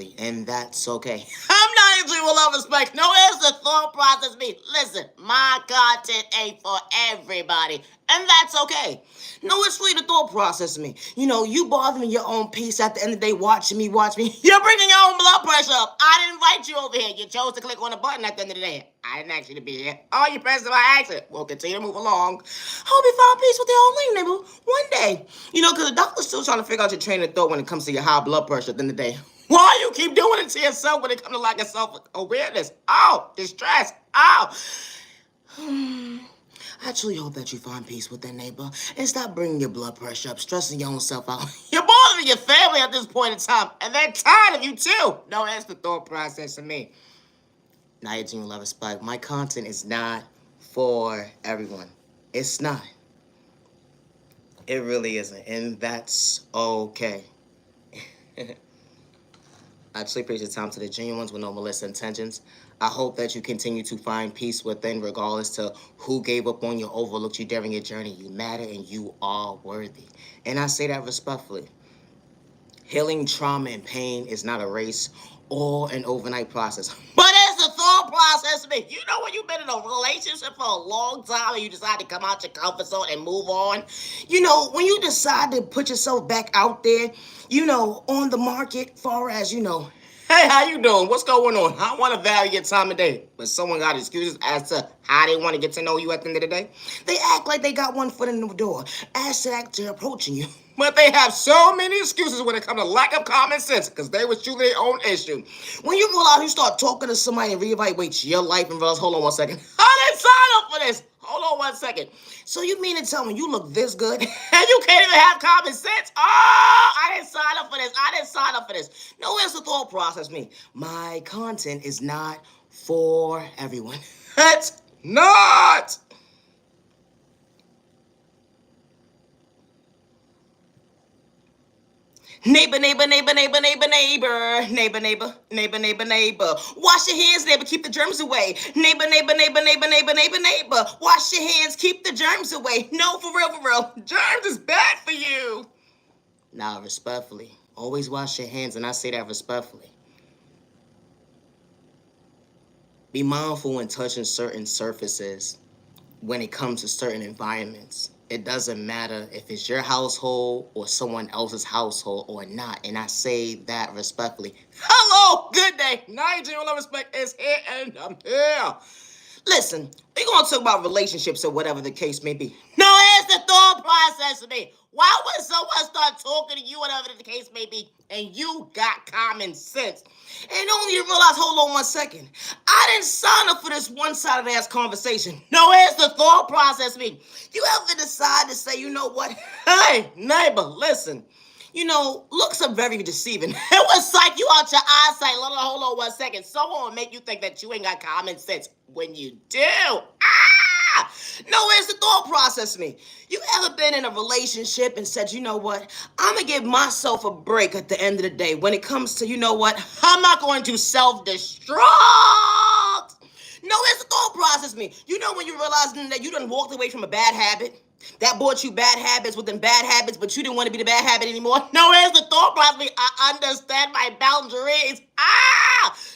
respectfully, and that's okay. I'm not into with love respect. No, it's the thought process me. Listen, my content ain't for everybody, and that's okay. No, it's really the thought process me. You bothering your own peace at the end of the day, watching me, watch me. You're bringing your own blood pressure up. I didn't invite you over here. You chose to click on the button at the end of the day. I didn't ask you to be here. Oh, you pressed it by accident. We'll continue to move along. Hope you find peace with your own lane, neighbor. One day. Because the doctor's still trying to figure out your train of thought when it comes to your high blood pressure at the end of the day. Why you keep doing it to yourself when it comes to lack of self-awareness? Oh, distress. Oh. I truly hope that you find peace with that, neighbor, and stop bringing your blood pressure up, stressing your own self out. You're bothering your family at this point in time, and they're tired of you too. No, that's the thought process of me. Now, your genuine love respect. My content is not for everyone. It's not. It really isn't, and that's okay. I truly appreciate your time to the genuine ones with no malicious intentions. I hope that you continue to find peace within, regardless to who gave up on you, overlooked you during your journey. You matter and you are worthy. And I say that respectfully. Healing trauma and pain is not a race or an overnight process. But it's a thought process, man. When you've been in a relationship for a long time and you decide to come out your comfort zone and move on, when you decide to put yourself back out there, on the market, far as, hey, how you doing? What's going on? I want to value your time of day. But someone got excuses as to how they want to get to know you at the end of the day. They act like they got one foot in the door as they're approaching you. But they have so many excuses when it comes to lack of common sense because they was truly their own issue. When you realize you start talking to somebody and reevaluate your life and realize, hold on one second. I didn't sign up for this. Hold on one second. So you mean to tell me you look this good and you can't even have common sense? Oh, I didn't sign up for this. I didn't sign up for this. No, it's the thought process me. My content is not for everyone. It's not. Neighbor, neighbor, neighbor, neighbor, neighbor, neighbor, neighbor, neighbor, neighbor, neighbor, neighbor. Wash your hands, neighbor, keep the germs away. Neighbor, neighbor, neighbor, neighbor, neighbor, neighbor, neighbor. Wash your hands, keep the germs away. No, for real, for real. Germs is bad for you. Now, respectfully, always wash your hands, and I say that respectfully. Be mindful when touching certain surfaces when it comes to certain environments. It doesn't matter if it's your household or someone else's household or not. And I say that respectfully. Hello, good day. Nigel, love respect is here and I'm here. Listen, we're going to talk about relationships or whatever the case may be. No, it's the thought process of me. Why would someone start talking to you, whatever the case may be, and you got common sense? And only you realize, hold on one second. I didn't sign up for this one-sided ass conversation. No, it's the thought process of me. You ever decide to say, you know what? Hey, neighbor, listen. Looks are very deceiving. It will psych you out your eyesight. Hold on one second. Someone will make you think that you ain't got common sense when you do. No, it's the thought process me. You ever been in a relationship and said, you know what? I'm going to give myself a break at the end of the day when it comes to, you know what? I'm not going to self-destruct. No, it's the thought process me. When you realize that you done walked away from a bad habit, that brought you bad habits within bad habits, but you didn't want to be the bad habit anymore. No, it's the thought process me. I understand my boundaries.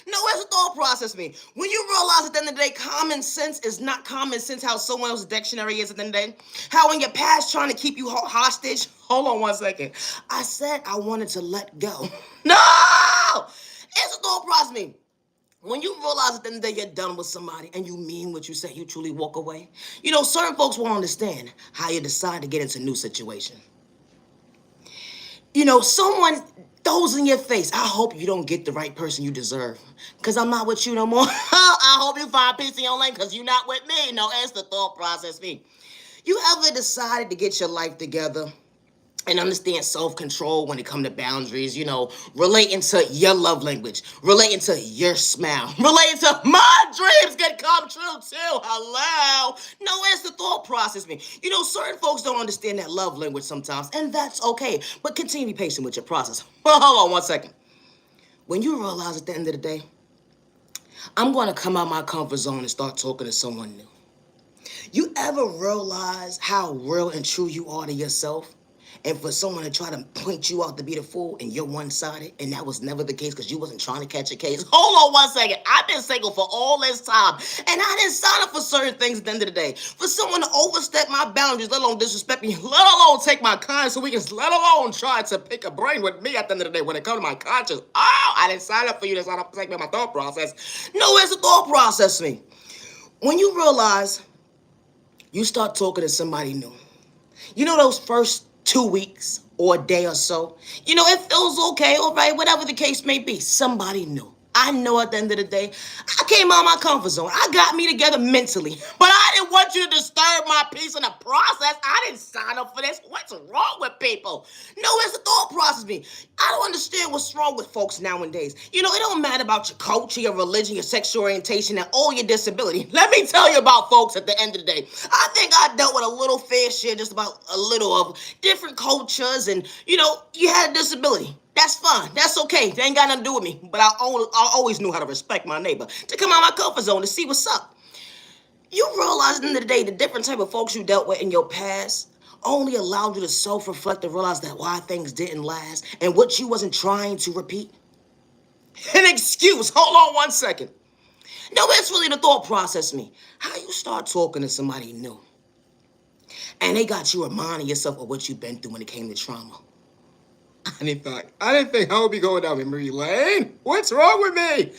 No, it's the thought process me. When you realize at the end of the day, common sense is not common sense how someone else's dictionary is at the end of the day. How in your past trying to keep you hostage. Hold on one second. I said I wanted to let go. No! It's the thought process me. When you realize at the end of the day you're done with somebody and you mean what you say, you truly walk away. Certain folks won't understand how you decide to get into a new situation. Someone throws in your face. I hope you don't get the right person you deserve. Because I'm not with you no more. I hope you find peace in your lane because you're not with me. No, it's the thought process me. You ever decided to get your life together and understand self-control when it comes to boundaries, relating to your love language, relating to your smile, relating to my dreams can come true too. Hello. No, it's the thought process me. Certain folks don't understand that love language sometimes, and that's okay. But continue to be patient with your process. Well, hold on one second. When you realize at the end of the day, I'm going to come out my comfort zone and start talking to someone new. You ever realize how real and true you are to yourself? And for someone to try to point you out to be the fool and you're one-sided, and that was never the case because you wasn't trying to catch a case. Hold on 1 second. I've been single for all this time, and I didn't sign up for certain things at the end of the day. For someone to overstep my boundaries, let alone disrespect me, let alone take my kind so we can, let alone try to pick a brain with me at the end of the day when it comes to my conscience. Oh, I didn't sign up for you to sign up to take me my thought process. No, it's a thought process me. When you realize you start talking to somebody new, you know those first 2 weeks or a day or so, it feels okay, all right, whatever the case may be. Somebody new. I know at the end of the day, I came out of my comfort zone. I got me together mentally. But I didn't want you to disturb my peace in the process. I didn't sign up for this. What's wrong with people? No, it's a thought process me. I don't understand what's wrong with folks nowadays. It don't matter about your culture, your religion, your sexual orientation, and all your disability. Let me tell you about folks at the end of the day. I think I dealt with a little fair share, just about a little of different cultures, and you had a disability. That's fine. That's okay. They ain't got nothing to do with me. But I always knew how to respect my neighbor, to come out of my comfort zone to see what's up. You realize at the end of the day, the different type of folks you dealt with in your past only allowed you to self-reflect and realize that why things didn't last and what you wasn't trying to repeat. An excuse. Hold on 1 second. No, it's really the thought process me. How you start talking to somebody new and they got you reminding yourself of what you've been through when it came to trauma. I didn't think I would be going down memory lane. What's wrong with me?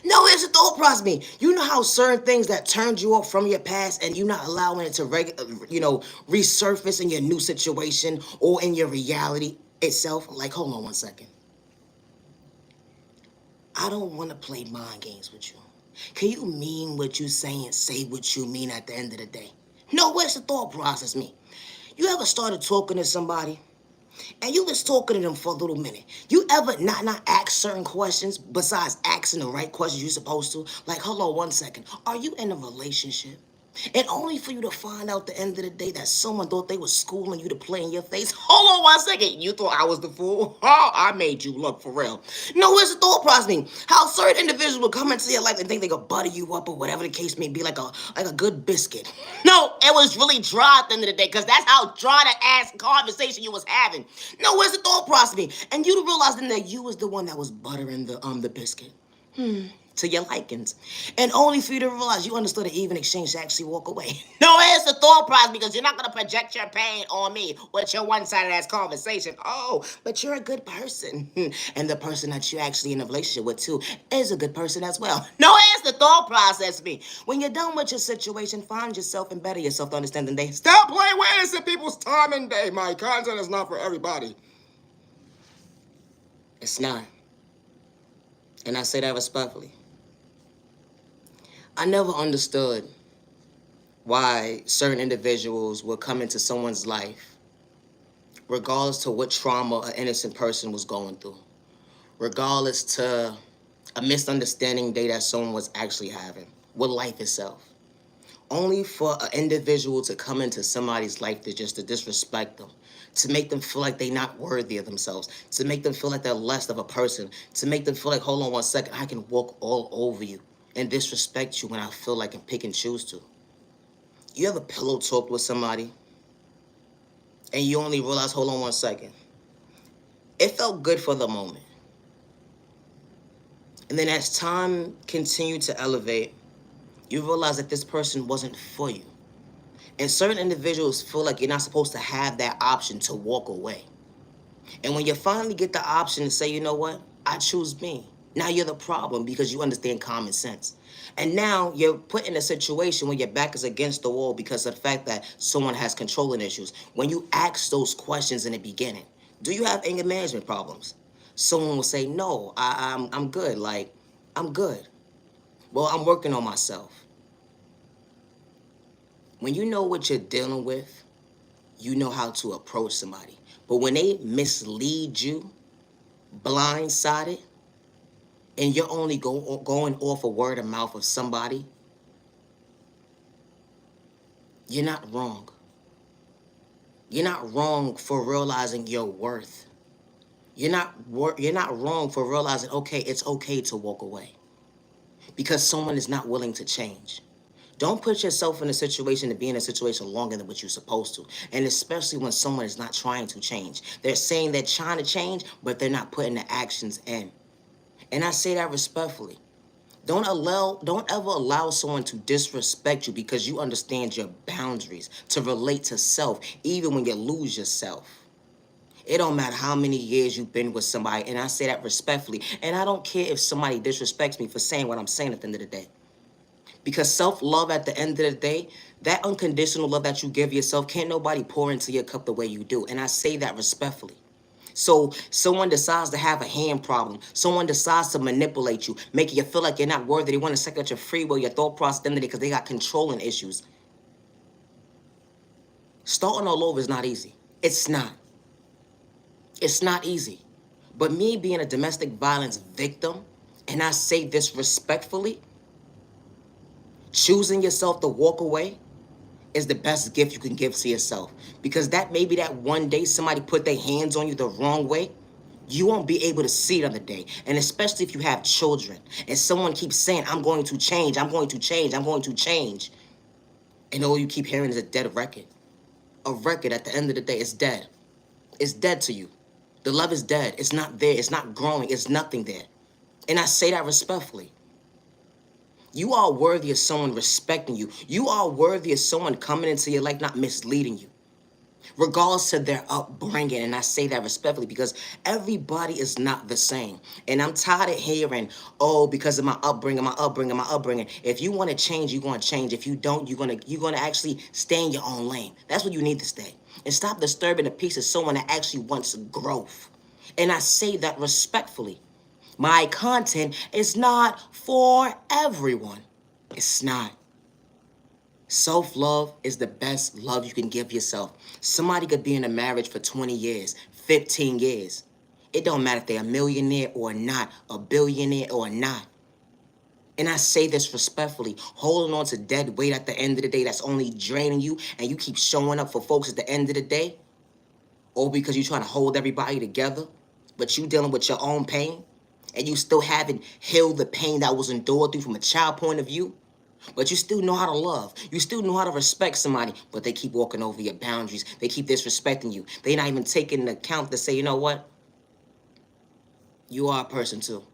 No, it's a thought process me. You know how certain things that turned you off from your past and you not allowing it to resurface in your new situation or in your reality itself? Like, hold on 1 second. I don't want to play mind games with you. Can you mean what you saying? Say what you mean at the end of the day. No, where's the thought process me? You ever started talking to somebody and you was talking to them for a little minute? You ever not ask certain questions besides asking the right questions you're supposed to? Like, hold on 1 second. Are you in a relationship? And only for you to find out at the end of the day that someone thought they was schooling you to play in your face. Hold on 1 second. You thought I was the fool? Oh, I made you look for real. No, it's a thought process. How certain individuals will come into your life and think they could butter you up or whatever the case may be, like a good biscuit. No, it was really dry at the end of the day, because that's how dry the ass conversation you was having. No, it's a thought process. And you realized then that you was the one that was buttering the biscuit. To your likings. And only for you to realize you understood an even exchange to actually walk away. No, it's the thought process, because you're not going to project your pain on me with your one-sided ass conversation. Oh, but you're a good person. And the person that you're actually in a relationship with, too, is a good person as well. No, it's the thought process, me. When you're done with your situation, find yourself and better yourself to understand that they stop playing wasting people's time and day. My content is not for everybody. It's not. And I say that respectfully. I never understood why certain individuals would come into someone's life, regardless to what trauma an innocent person was going through, regardless to a misunderstanding day that someone was actually having with life itself. Only for an individual to come into somebody's life to disrespect them, to make them feel like they're not worthy of themselves, to make them feel like they're less of a person, to make them feel like, hold on 1 second, I can walk all over you and disrespect you when I feel like I can pick and choose to. You ever pillow talked with somebody and you only realize, hold on 1 second, it felt good for the moment. And then as time continued to elevate, you realize that this person wasn't for you. And certain individuals feel like you're not supposed to have that option to walk away. And when you finally get the option to say, you know what, I choose me. Now you're the problem because you understand common sense. And now you're put in a situation where your back is against the wall because of the fact that someone has controlling issues. When you ask those questions in the beginning, do you have anger management problems? Someone will say, no, I'm good. Like, I'm good. Well, I'm working on myself. When you know what you're dealing with, you know how to approach somebody. But when they mislead you, blindsided, and you're only going off a word of mouth of somebody, you're not wrong. You're not wrong for realizing your worth. You're not wrong for realizing, okay, it's okay to walk away because someone is not willing to change. Don't put yourself in a situation to be in a situation longer than what you're supposed to. And especially when someone is not trying to change. They're saying they're trying to change, but they're not putting the actions in. And I say that respectfully. Don't ever allow someone to disrespect you because you understand your boundaries, to relate to self, even when you lose yourself. It don't matter how many years you've been with somebody, and I say that respectfully. And I don't care if somebody disrespects me for saying what I'm saying at the end of the day. Because self-love at the end of the day, that unconditional love that you give yourself, can't nobody pour into your cup the way you do. And I say that respectfully. So someone decides to have a hand problem. Someone decides to manipulate you, making you feel like you're not worthy. They want to suck out your free will, your thought process, because they got controlling issues. Starting all over is not easy. It's not. It's not easy. But me being a domestic violence victim, and I say this respectfully, choosing yourself to walk away is the best gift you can give to yourself. Because that maybe that one day somebody put their hands on you the wrong way, you won't be able to see it on the day. And especially if you have children and someone keeps saying, I'm going to change, I'm going to change, I'm going to change. And all you keep hearing is a dead record. A record at the end of the day is dead. It's dead to you. The love is dead. It's not there. It's not growing. It's nothing there. And I say that respectfully. You are worthy of someone respecting you. You are worthy of someone coming into your life not misleading you, regardless of their upbringing. And I say that respectfully because everybody is not the same. And I'm tired of hearing, oh, because of my upbringing. If you want to change, you're going to change. If you don't, you're gonna actually stay in your own lane. That's what you need to stay. And stop disturbing the peace of someone that actually wants growth. And I say that respectfully. My content is not for everyone. It's not. Self-love is the best love you can give yourself. Somebody could be in a marriage for 20 years, 15 years. It don't matter if they're a millionaire or not, a billionaire or not. And I say this respectfully, holding on to dead weight at the end of the day that's only draining you, and you keep showing up for folks at the end of the day, or because you're trying to hold everybody together, but you dealing with your own pain, and you still haven't healed the pain that was endured through from a child point of view, but you still know how to love. You still know how to respect somebody, but they keep walking over your boundaries. They keep disrespecting you. They're not even taking into account to say, you know what? You are a person too.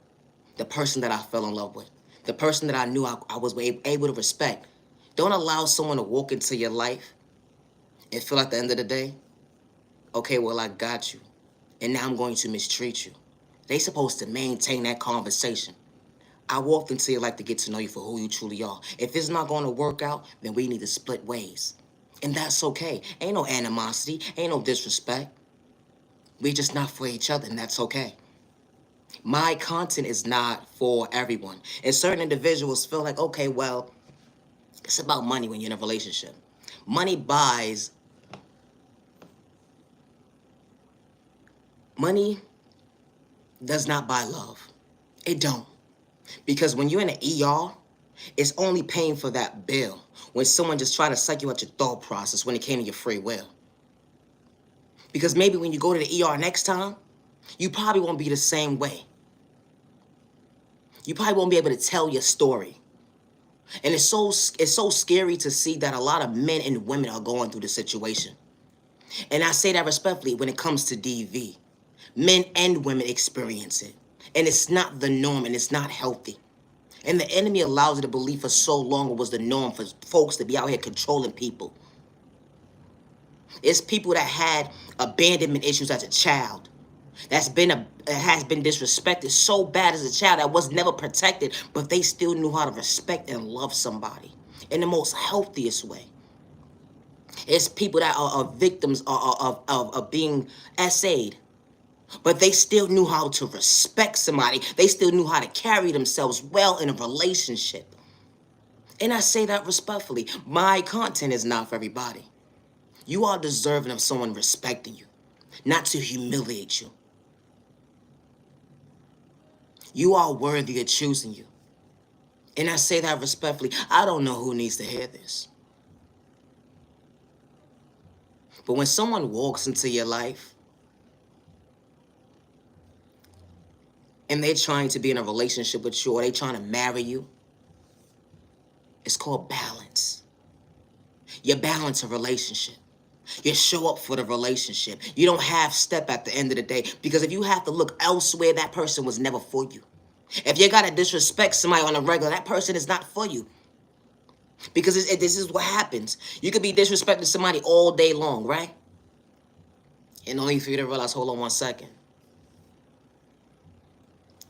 The person that I fell in love with. The person that I knew I was able to respect. Don't allow someone to walk into your life and feel at the end of the day, okay, well, I got you, and now I'm going to mistreat you. They supposed to maintain that conversation. I walked into your life to get to know you for who you truly are. If it's not going to work out, then we need to split ways. And that's okay. Ain't no animosity. Ain't no disrespect. We're just not for each other, and that's okay. My content is not for everyone. And certain individuals feel like, okay, well, it's about money when you're in a relationship. Money buys. Money does not buy love. It don't. Because when you're in an ER, it's only paying for that bill. When someone just try to suck you out your thought process when it came to your free will. Because maybe when you go to the ER next time, you probably won't be the same way. You probably won't be able to tell your story. And it's so scary to see that a lot of men and women are going through the situation. And I say that respectfully when it comes to DV. Men and women experience it. And it's not the norm, and it's not healthy. And the enemy allows it to believe for so long it was the norm for folks to be out here controlling people. It's people that had abandonment issues as a child. Has been disrespected so bad as a child that was never protected, but they still knew how to respect and love somebody in the most healthiest way. It's people that are victims of being SA'd, but they still knew how to respect somebody. They still knew how to carry themselves well in a relationship. And I say that respectfully. My content is not for everybody. You are deserving of someone respecting you, not to humiliate you. You are worthy of choosing you. And I say that respectfully. I don't know who needs to hear this. But when someone walks into your life and they're trying to be in a relationship with you or they're trying to marry you, it's called balance. You balance a relationship. You show up for the relationship. You don't half step at the end of the day, because if you have to look elsewhere, that person was never for you. If you gotta disrespect somebody on a regular, that person is not for you. Because this is what happens. You could be disrespecting somebody all day long, right? And only for you to realize, hold on 1 second.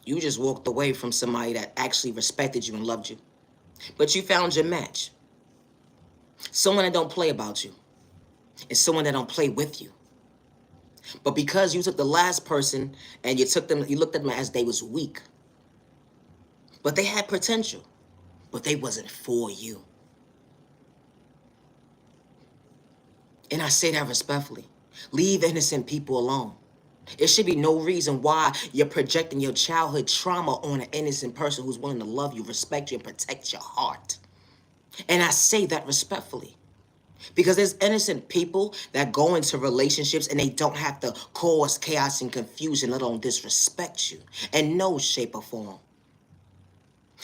You just walked away from somebody that actually respected you and loved you. But you found your match. Someone that don't play about you. And someone that don't play with you. But because you took the last person and you looked at them as they was weak. But they had potential. But they wasn't for you. And I say that respectfully. Leave innocent people alone. There should be no reason why you're projecting your childhood trauma on an innocent person who's willing to love you, respect you, and protect your heart. And I say that respectfully. Because there's innocent people that go into relationships and they don't have to cause chaos and confusion, let alone disrespect you in no shape or form.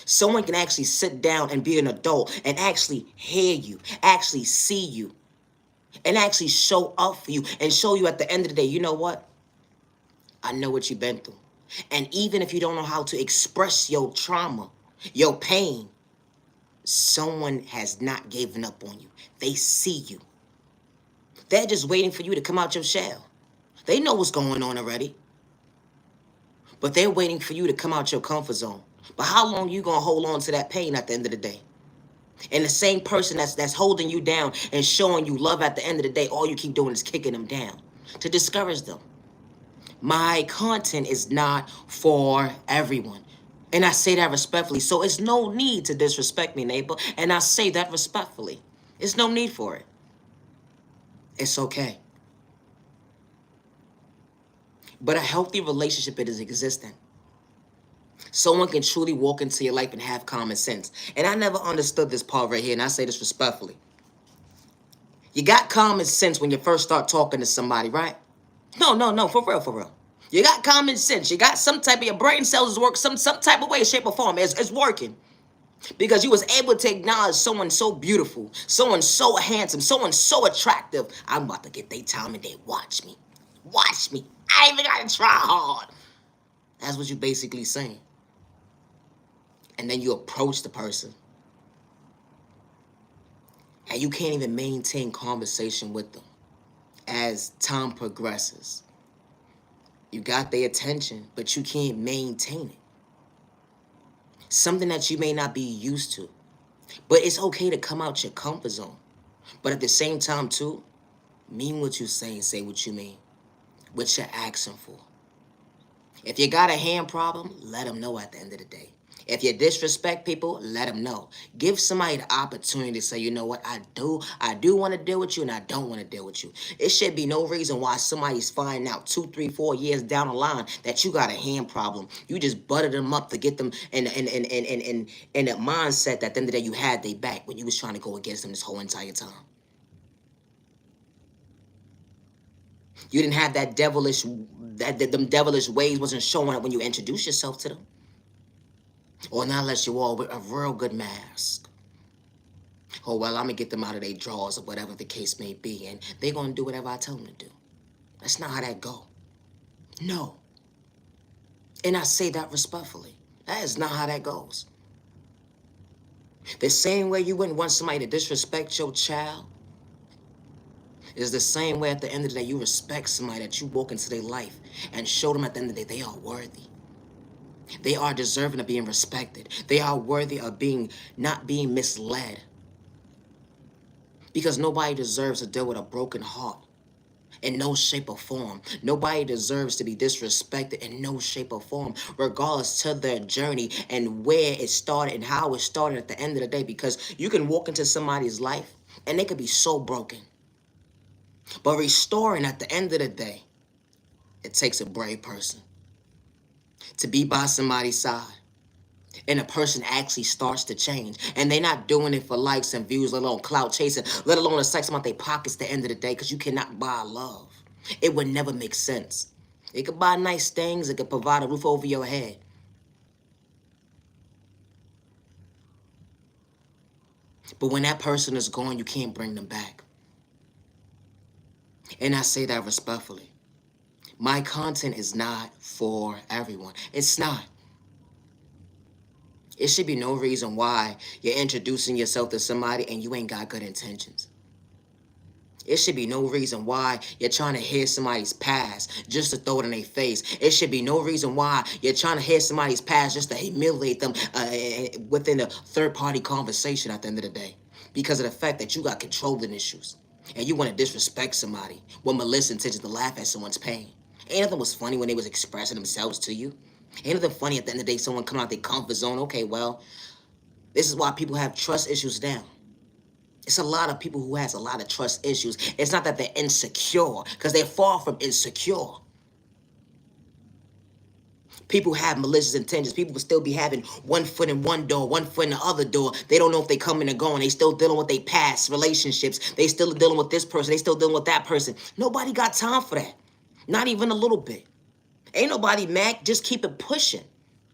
Someone can actually sit down and be an adult and actually hear you, actually see you, and actually show up for you and show you at the end of the day, you know what? I know what you've been through. And even if you don't know how to express your trauma, your pain, someone has not given up on you. They see you. They're just waiting for you to come out your shell. They know what's going on already. But they're waiting for you to come out your comfort zone. But how long you gonna hold on to that pain at the end of the day? And the same person that's holding you down and showing you love at the end of the day, all you keep doing is kicking them down to discourage them. My content is not for everyone. And I say that respectfully. So it's no need to disrespect me, neighbor. And I say that respectfully. It's no need for it. It's okay. But a healthy relationship, it is existent. Someone can truly walk into your life and have common sense. And I never understood this part right here, and I say this respectfully. You got common sense when you first start talking to somebody, right? No, for real, for real. You got common sense. You got some type of, your brain cells work some type of way, shape, or form. It's working. Because you was able to acknowledge someone so beautiful, someone so handsome, someone so attractive. I'm about to get their time and they watch me. Watch me. I ain't even gotta try hard. That's what you basically saying. And then you approach the person. And you can't even maintain conversation with them as time progresses. You got their attention, but you can't maintain it. Something that you may not be used to. But it's okay to come out your comfort zone. But at the same time, too, mean what you say and say what you mean. What you're asking for. If you got a hand problem, let them know at the end of the day. If you disrespect people, let them know. Give somebody the opportunity to say, you know what, I do want to deal with you and I don't want to deal with you. It should be no reason why somebody's finding out 2, 3, 4 years down the line that you got a hand problem. You just buttered them up to get them in a mindset that at the end of the day you had their back when you was trying to go against them this whole entire time. You didn't have that them devilish ways wasn't showing up when you introduced yourself to them. Or not unless you all with a real good mask. Oh, well, I'm going to get them out of their drawers or whatever the case may be. And they're going to do whatever I tell them to do. That's not how that go. No. And I say that respectfully. That is not how that goes. The same way you wouldn't want somebody to disrespect your child is the same way at the end of the day you respect somebody that you walk into their life and show them at the end of the day they are worthy. They are deserving of being respected. They are worthy of not being misled. Because nobody deserves to deal with a broken heart in no shape or form. Nobody deserves to be disrespected in no shape or form, regardless to their journey and where it started and how it started at the end of the day. Because you can walk into somebody's life and they could be so broken. But restoring at the end of the day, it takes a brave person to be by somebody's side. And a person actually starts to change. And they're not doing it for likes and views, let alone clout chasing, let alone a sex amount their pockets at the end of the day, because you cannot buy love. It would never make sense. It could buy nice things. It could provide a roof over your head. But when that person is gone, you can't bring them back. And I say that respectfully. My content is not for everyone. It's not. It should be no reason why you're introducing yourself to somebody and you ain't got good intentions. It should be no reason why you're trying to hear somebody's past just to throw it in their face. It should be no reason why you're trying to hear somebody's past just to humiliate them within a third-party conversation at the end of the day. Because of the fact that you got controlling issues. And you want to disrespect somebody with malicious intentions to laugh at someone's pain. Ain't nothing was funny when they was expressing themselves to you. Ain't nothing funny at the end of the day someone coming out their comfort zone. Okay, well, this is why people have trust issues now. It's a lot of people who has a lot of trust issues. It's not that they're insecure, because they're far from insecure. People have malicious intentions. People will still be having one foot in one door, one foot in the other door. They don't know if they coming or going. They still dealing with their past relationships. They still dealing with this person. They still dealing with that person. Nobody got time for that. Not even a little bit. Ain't nobody mad. Just keep it pushing.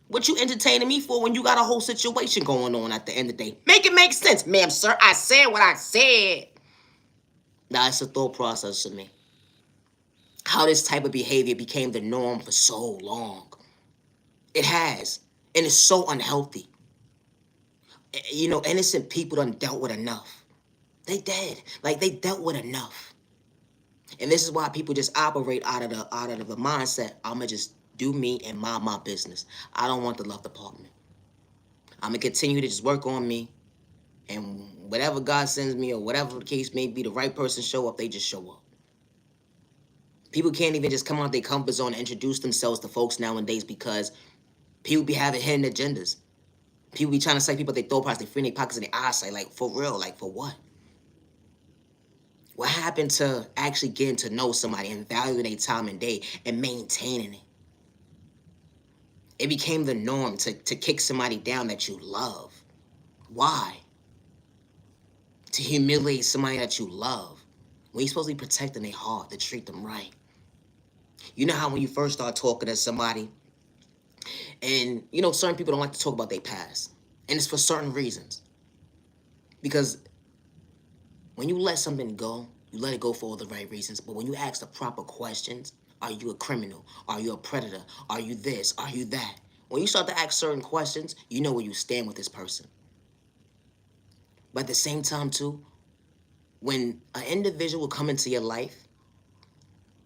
What you entertaining me for when you got a whole situation going on at the end of the day? Make it make sense, ma'am, sir. I said what I said. Now, it's a thought process to me. How this type of behavior became the norm for so long. It has. And it's so unhealthy. You know, innocent people done dealt with enough. They dead. Like, they dealt with enough. And this is why people just operate out of the mindset, I'ma just do me and mind my business. I don't want the love department. I'ma continue to just work on me. And whatever God sends me or whatever the case may be, the right person show up, they just show up. People can't even just come out their comfort zone and introduce themselves to folks nowadays because people be having hidden agendas. People be trying to say people they throw parts, they free in their pockets and their eyesight. Like, for real, like, for what? What happened to actually getting to know somebody and valuing their time and day and maintaining it? It became the norm to kick somebody down that you love. Why? To humiliate somebody that you love. When you're supposed to be protecting their heart, to treat them right. You know how when you first start talking to somebody, and you know certain people don't like to talk about their past. And it's for certain reasons. Because when you let something go, you let it go for all the right reasons. But when you ask the proper questions, are you a criminal? Are you a predator? Are you this? Are you that? When you start to ask certain questions, you know where you stand with this person. But at the same time, too, when an individual will come into your life,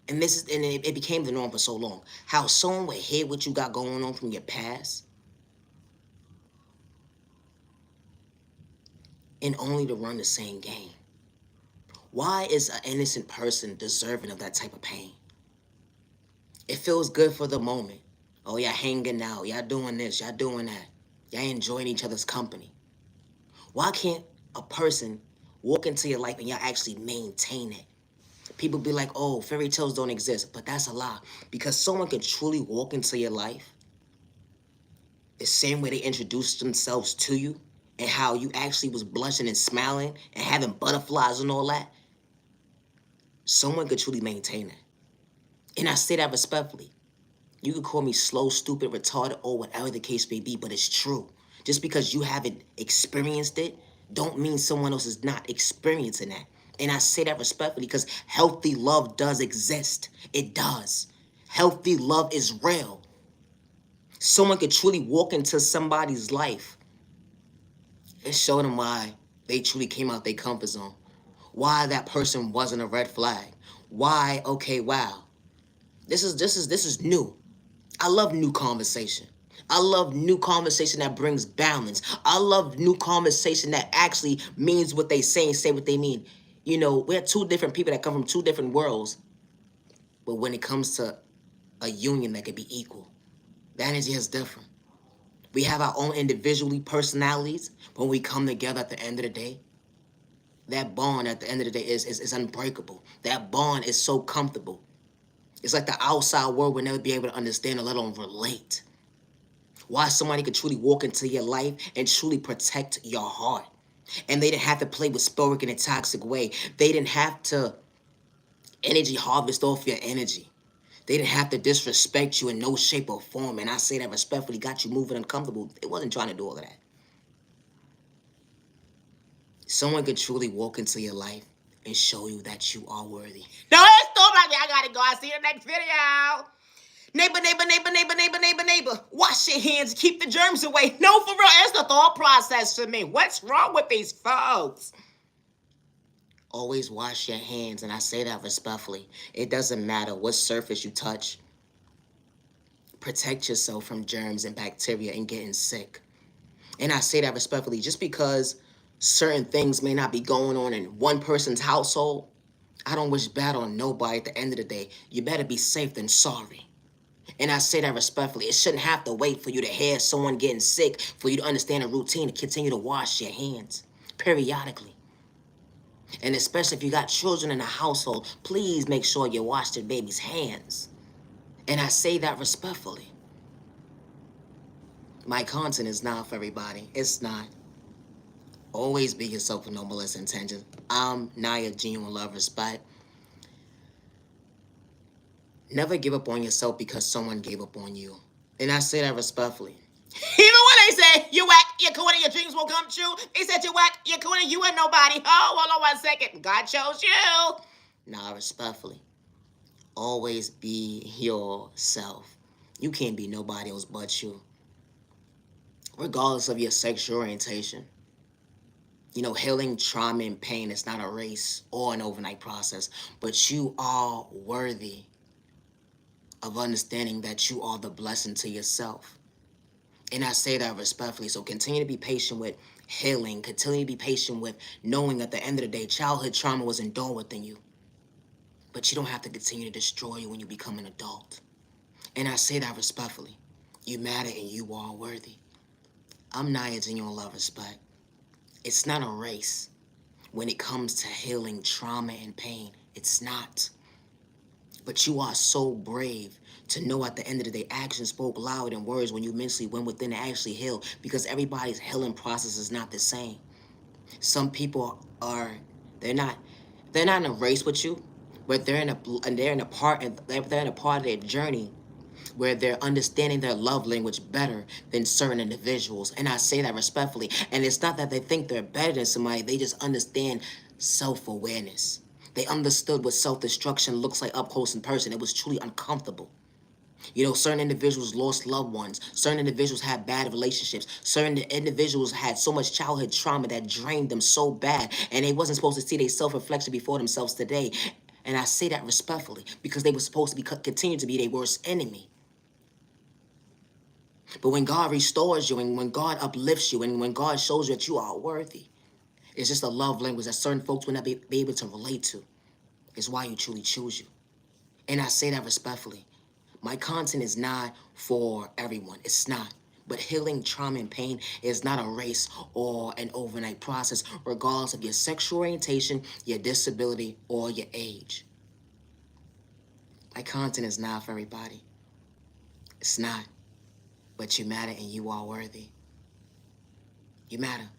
and it became the norm for so long, how someone would hear what you got going on from your past, and only to run the same game. Why is an innocent person deserving of that type of pain? It feels good for the moment. Oh, y'all hanging out. Y'all doing this. Y'all doing that. Y'all enjoying each other's company. Why can't a person walk into your life and y'all actually maintain it? People be like, oh, fairy tales don't exist. But that's a lie. Because someone can truly walk into your life the same way they introduced themselves to you and how you actually was blushing and smiling and having butterflies and all that. Someone could truly maintain that. And I say that respectfully. You could call me slow, stupid, retarded, or whatever the case may be, but it's true. Just because you haven't experienced it, don't mean someone else is not experiencing that. And I say that respectfully because healthy love does exist. It does. Healthy love is real. Someone could truly walk into somebody's life and show them why they truly came out their comfort zone. Why that person wasn't a red flag. Why, okay, wow. This is new. I love new conversation. I love new conversation that brings balance. I love new conversation that actually means what they say and say what they mean. You know, we're two different people that come from two different worlds. But when it comes to a union that could be equal, the energy is different. We have our own individually personalities, but when we come together at the end of the day, that bond at the end of the day is unbreakable. That bond is so comfortable. It's like the outside world will never be able to understand or let alone relate. Why somebody could truly walk into your life and truly protect your heart. And they didn't have to play with sporic in a toxic way. They didn't have to energy harvest off your energy. They didn't have to disrespect you in no shape or form. And I say that respectfully, got you moving uncomfortable. They wasn't trying to do all of that. Someone could truly walk into your life and show you that you are worthy. No, it's too much. I gotta go. I'll see you in the next video. Neighbor, neighbor, neighbor, neighbor, neighbor, neighbor, neighbor. Wash your hands, keep the germs away. No, for real, it's the thought process for me. What's wrong with these folks? Always wash your hands, and I say that respectfully. It doesn't matter what surface you touch. Protect yourself from germs and bacteria and getting sick. And I say that respectfully. Just because certain things may not be going on in one person's household, I don't wish bad on nobody. At the end of the day, you better be safe than sorry. And I say that respectfully. It shouldn't have to wait for you to hear someone getting sick for you to understand a routine to continue to wash your hands periodically. And especially if you got children in the household, please make sure you wash the baby's hands. And I say that respectfully. My content is not for everybody. It's not. Always be yourself with no malicious intentions. I'm Niyah, genuine love, respect. Never give up on yourself because someone gave up on you. And I say that respectfully. Even when they say, you whack, you're corny, your dreams won't come true. They said you whack, you're corny, you ain't nobody. Oh, hold on 1 second. God chose you. Nah, respectfully. Always be yourself. You can't be nobody else but you. Regardless of your sexual orientation. You know, healing trauma and pain is not a race or an overnight process, but you are worthy of understanding that you are the blessing to yourself. And I say that respectfully, so continue to be patient with healing, continue to be patient with knowing at the end of the day, childhood trauma was endured within you. But you don't have to continue to destroy you when you become an adult. And I say that respectfully. You matter and you are worthy. I'm Niyah, genuine love, respect. It's not a race when it comes to healing trauma and pain. It's not. But you are so brave to know at the end of the day, actions spoke louder than words when you mentally went within to actually heal, because everybody's healing process is not the same. Some people are, they're not in a race with you, but they're in a part of their journey where they're understanding their love language better than certain individuals. And I say that respectfully. And it's not that they think they're better than somebody, they just understand self-awareness. They understood what self-destruction looks like up close in person. It was truly uncomfortable. You know, certain individuals lost loved ones. Certain individuals had bad relationships. Certain individuals had so much childhood trauma that drained them so bad, and they wasn't supposed to see their self-reflection before themselves today. And I say that respectfully because they were supposed to be continue to be their worst enemy. But when God restores you, and when God uplifts you, and when God shows you that you are worthy, it's just a love language that certain folks will not be able to relate to. It's why you truly choose you. And I say that respectfully. My content is not for everyone. It's not. But healing trauma and pain is not a race or an overnight process, regardless of your sexual orientation, your disability, or your age. My content is not for everybody. It's not. But you matter and you are worthy. You matter.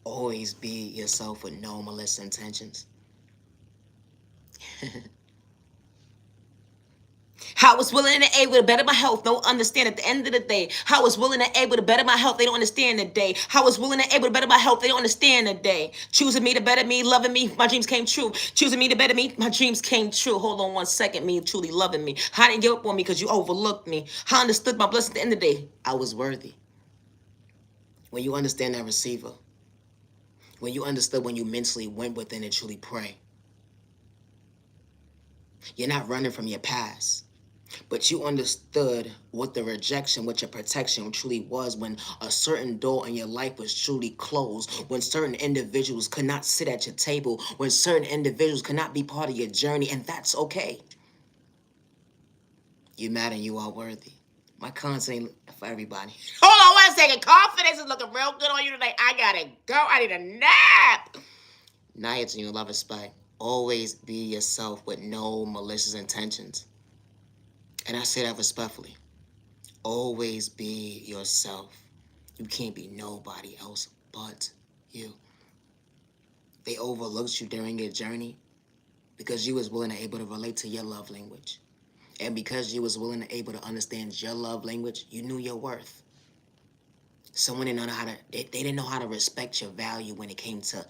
Always be yourself with no malicious intentions. I was willing and able to better my health. Don't understand at the end of the day. I was willing and able to better my health. They don't understand the day. I was willing and able to better my health. They don't understand the day. Choosing me to better me, loving me, my dreams came true. Choosing me to better me, my dreams came true. Hold on 1 second, me truly loving me. I didn't give up on me because you overlooked me. I understood my blessing at the end of the day. I was worthy. When you understand that receiver, when you understood when you mentally went within and truly pray, you're not running from your past. But you understood what the rejection, what your protection truly was when a certain door in your life was truly closed, when certain individuals could not sit at your table, when certain individuals could not be part of your journey, and that's okay. You matter and you are worthy. My content ain't for everybody. Hold on 1 second. Confidence is looking real good on you today. I gotta go. I need a nap. Niyah, you love, respect. Always be yourself with no malicious intentions. And I say that respectfully. Always be yourself. You can't be nobody else but you. They overlooked you during your journey because you was willing and able to relate to your love language. And because you was willing and able to understand your love language, you knew your worth. Someone didn't know how to, they didn't know how to respect your value when it came to,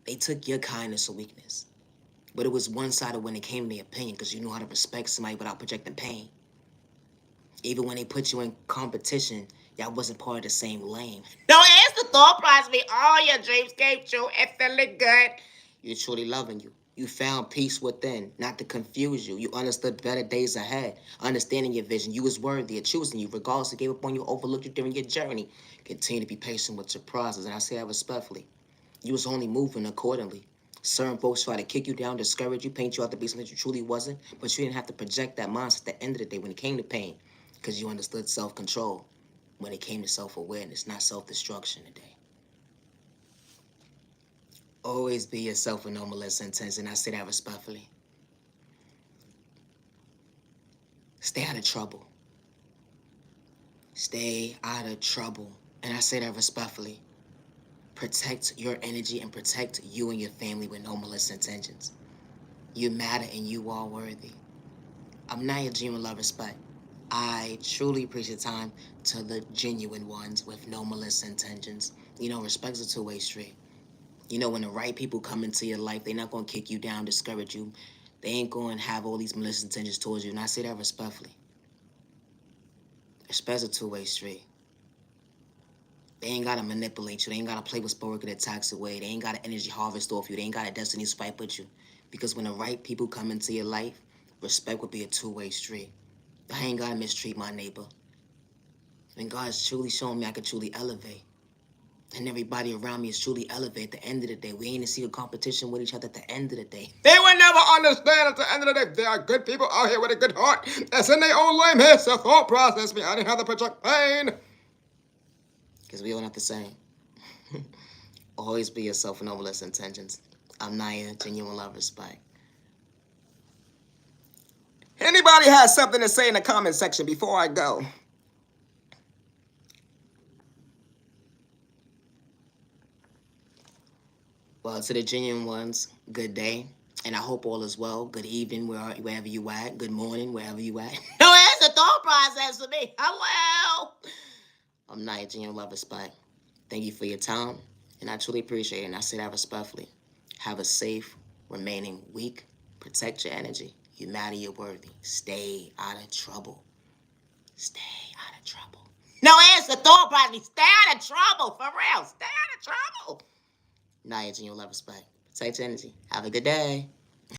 they took your kindness or weakness. But it was one-sided when it came to their opinion because you knew how to respect somebody without projecting pain. Even when they put you in competition, y'all wasn't part of the same lane. No, it's the thought process. All your dreams came true and feeling good. You're truly loving you. You found peace within, not to confuse you. You understood better days ahead, understanding your vision. You was worthy of choosing you, regardless of gave up on you, overlooked you during your journey. Continue to be patient with your process, and I say that respectfully. You was only moving accordingly. Certain folks try to kick you down, discourage you, paint you out to be something that you truly wasn't, but you didn't have to project that mindset at the end of the day when it came to pain, because you understood self-control when it came to self-awareness, not self-destruction today. Always be yourself with no malicious intent, and I say that respectfully. Stay out of trouble. Stay out of trouble. And I say that respectfully. Protect your energy and protect you and your family with no malicious intentions. You matter and you are worthy. I'm Niyah, genuine love, respect. I truly appreciate time to the genuine ones with no malicious intentions. You know, respect's a two-way street. You know, when the right people come into your life, they're not going to kick you down, discourage you. They ain't going to have all these malicious intentions towards you. And I say that respectfully. Respect's a two-way street. They ain't got to manipulate you. They ain't got to play with spoke in a toxic way. They ain't got to energy harvest off you. They ain't got a destiny swipe with you. Because when the right people come into your life, respect will be a two-way street. I ain't got to mistreat my neighbor. And God's truly showing me I can truly elevate. And everybody around me is truly elevate at the end of the day. We ain't to see a competition with each other at the end of the day. They will never understand at the end of the day. There are good people out here with a good heart that's in their own lane. It's a thought process behind how to project pain. Because we all not the same. Always be yourself with no malicious intentions. I'm Niyah, genuine love, respect. Anybody has something to say in the comment section before I go? Well, to the genuine ones, good day. And I hope all is well. Good evening, wherever you at. Good morning, wherever you at. No, that's a thought process for me. Hello. I'm Niyah, genuine love, respect. Thank you for your time, and I truly appreciate it, and I say that respectfully. Have a safe remaining week. Protect your energy. You matter, you're worthy. Stay out of trouble. Stay out of trouble. No, it's the thought process. Stay out of trouble, for real. Stay out of trouble. Niyah, genuine love, respect. Protect your energy. Have a good day.